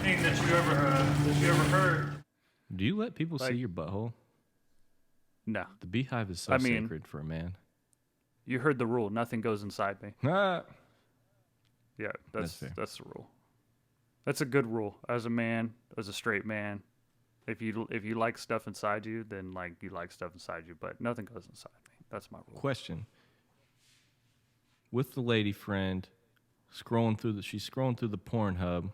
thing that you ever heard. Do you let people see Like, your butthole? no. The beehive is so I mean, sacred for a man. you heard the rule. Nothing goes inside me. Ah, Yeah, that's fair. that's the rule. That's a good rule. As a man, as a straight man, if you like stuff inside you, then like you like stuff inside you, but nothing goes inside me. That's my rule. Question: with the lady friend, she's scrolling through the Pornhub.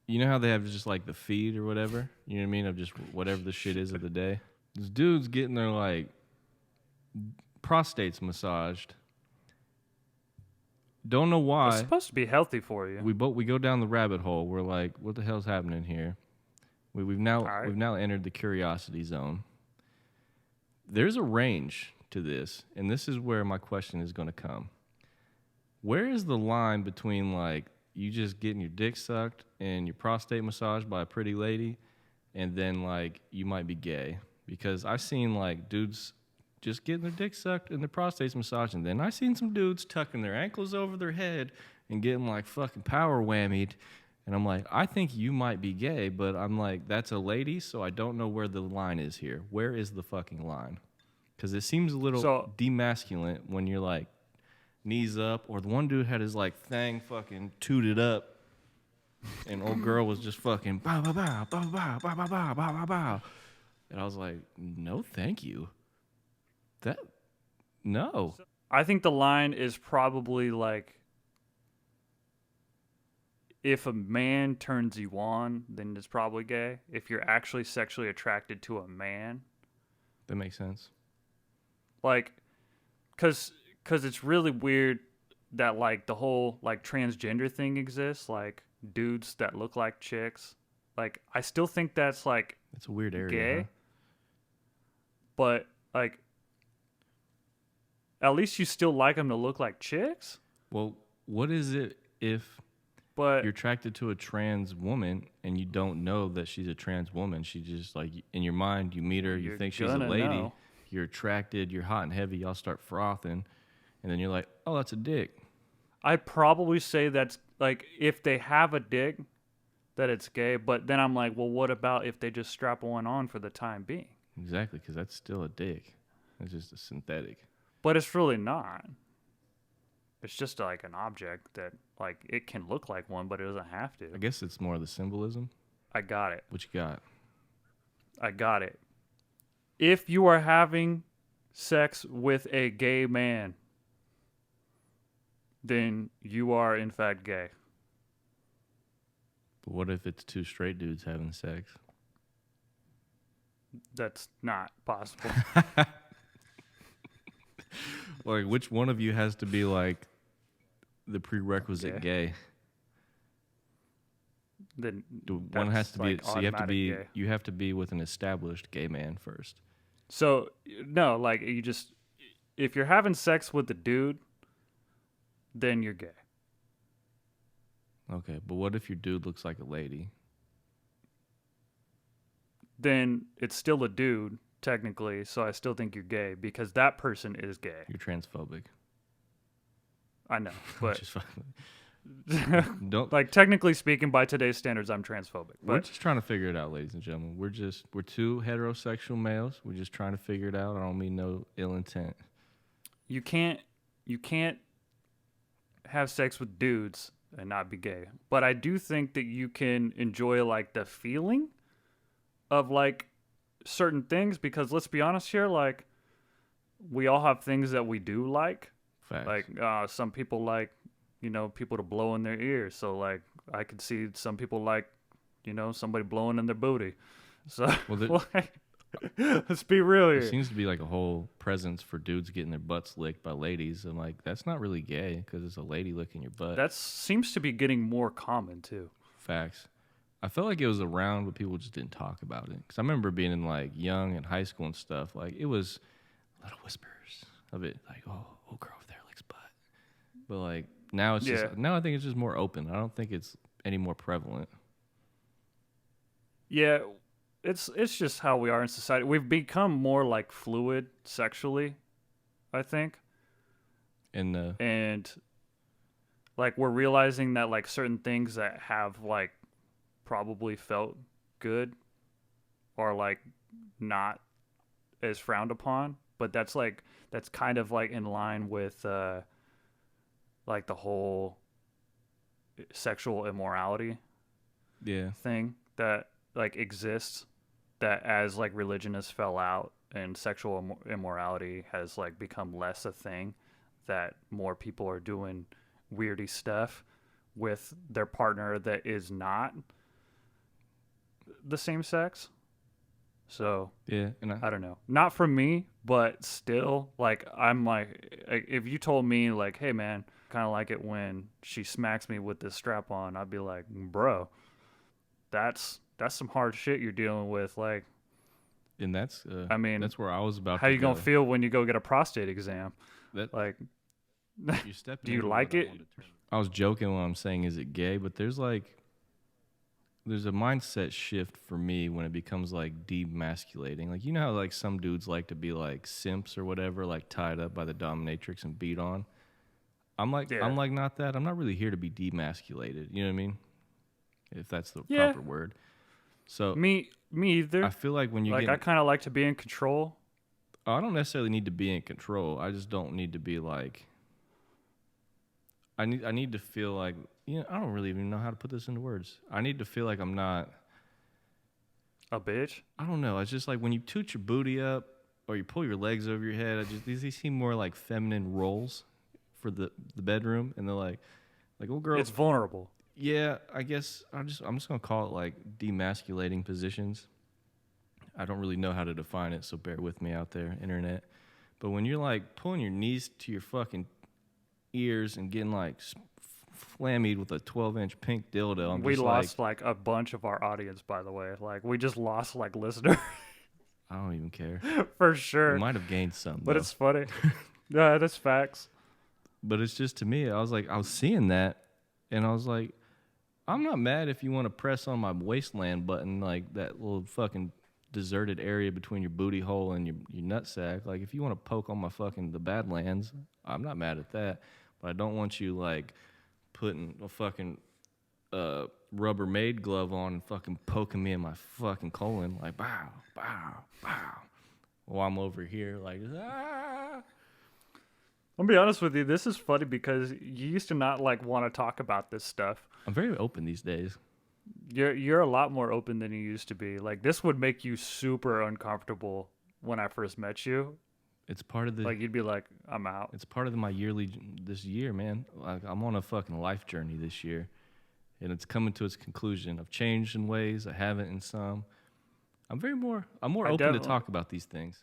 You know how they have just like the feed or whatever? You know what I mean? Of just whatever the shit is of the day. This dude's getting their like prostates massaged. Don't know why. It's supposed to be healthy for you. We go down the rabbit hole. We're like, what the hell's happening here? We've now entered the curiosity zone. There's a range to this, and this is where my question is going to come. Where is the line between like you just getting your dick sucked and your prostate massaged by a pretty lady, and then like you might be gay? Because I've seen like dudes just getting their dick sucked and their prostates massaged, and then I've seen some dudes tucking their ankles over their head and getting like fucking power whammied. And I'm like, I think you might be gay, but I'm like, that's a lady, so I don't know where the line is here. Where is the fucking line? Because it seems a little demasculine when you're like knees up, or the one dude had his like thing fucking tooted up, and old girl was just fucking bow bow bow bow bow bow bow bow bow bow bow, and I was like, no, thank you. No. I think the line is probably like, if a man turns you on, then it's probably gay. If you're actually sexually attracted to a man, That makes sense. like, cause it's really weird that like the whole like transgender thing exists, like dudes that look like chicks. Like, I still think that's like It's a weird area. gay, Huh? but like, at least you still like them to look like chicks. Well, what is it if But you're attracted to a trans woman and you don't know that she's a trans woman? She just like in your mind, you meet her, you You're think she's a gonna lady, know. you're attracted, you're hot and heavy, y'all start frothing, and then you're like, oh, that's a dick. I'd probably say that's like, if they have a dick, that it's gay. But then I'm like, well, what about if they just strap one on for the time being? Exactly, because that's still a dick. It's just a synthetic. But it's really not. It's just like an object that like it can look like one, but it doesn't have to. I guess it's more the symbolism. I got it. What you got? I got it. If you are having sex with a gay man, then you are in fact gay. But what if it's two straight dudes having sex? That's not possible. Like, which one of you has to be like the prerequisite gay? Then One has to be. like So you have to be. automatic gay. You have to be with an established gay man first. So no, like you just, if you're having sex with a dude, then you're gay. Okay, but what if your dude looks like a lady? Then it's still a dude technically, so I still think you're gay because that person is gay. You're transphobic. I know, Which but is fine. Don't. like technically speaking, by today's standards, I'm transphobic. We're But just trying to figure it out, ladies and gentlemen. We're two heterosexual males. We're just trying to figure it out. I don't mean no ill intent. you can't have sex with dudes and not be gay. But I do think that you can enjoy like the feeling of like certain things, because let's be honest here, like we all have things that we do like. Facts. Like some people like, people to blow in their ears. So like I could see some people like, somebody blowing in their booty. So like, let's be real here. There seems to be like a whole presence for dudes getting their butts licked by ladies. I'm like, that's not really gay because it's a lady licking your butt. That seems to be getting more common too. Facts. I felt like it was around, but people just didn't talk about it. Because I remember being in like young and high school and stuff. Like it was little whispers of it, like, oh girl over there licks butt. But like now it's just, now I think it's just more open. I don't think it's any more prevalent. Yeah, it's just how we are in society. We've become more like fluid sexually, I think. And like we're realizing that like certain things that have like probably felt good or like not as frowned upon, but that's kind of like in line with like the whole sexual immorality Yeah. thing that like exists, that as like religion has fell out and sexual immorality has like become less a thing, that more people are doing weirdy stuff with their partner that is not the same sex. So Yeah, and I don't know. Not for me, but still, like, I'm like, if you told me, like, hey, man, kind of like it when she smacks me with this strap on, I'd be like, bro, that's some hard shit you're dealing with. Like, and I mean, that's where I was about how to you gonna go. feel when you go get a prostate exam? That Like, you're stepping do you into like what it? I was joking when I'm saying is it gay, but there's a mindset shift for me when it becomes like demasculating. Like, you know how like some dudes like to be like simps or whatever, like tied up by the dominatrix and beat on. Yeah. I'm like not that. I'm not really here to be demasculated. You know what I mean? If that's the Yeah. proper word. So Me either. I feel like when you Like, get, I kind of like to be in control. I don't necessarily need to be in control. I just don't need to be like. I need to feel like, you know, I don't really even know how to put this into words. I need to feel like I'm not A bitch. I don't know. It's just like when you toot your booty up or you pull your legs over your head. These seem more like feminine roles for the bedroom, and they're like, oh girl, It's vulnerable. yeah. I guess I'm just gonna call it like demasculating positions. I don't really know how to define it, so bear with me out there, internet. But when you're like pulling your knees to your fucking ears and getting like flammied with a 12-inch pink dildo, We lost like a bunch of our audience, by the way. Like, we just lost like listeners I don't even care. for We sure. might have gained some, But though. it's funny. Yeah, that's facts. But it's just, to me, I was seeing that, and I was like, I'm not mad if you want to press on my waistland button, like that little fucking deserted area between your booty hole and your nutsack. Like, if you want to poke on my fucking the Badlands, I'm not mad at that. But I don't want you like putting a fucking Rubbermaid glove on and fucking poking me in my fucking colon, like bow, bow, bow, while I'm over here like ah. I'll be honest with you. This is funny because you used to not like want to talk about this stuff. I'm very open these days. You're a lot more open than you used to be. Like, this would make you super uncomfortable when I first met you. It's part of the Like, you'd be like, I'm out. It's part of my this year, man. Like, I'm on a fucking life journey this year, and it's coming to its conclusion. I've changed in ways, I haven't in some. I'm more open to talk about these things.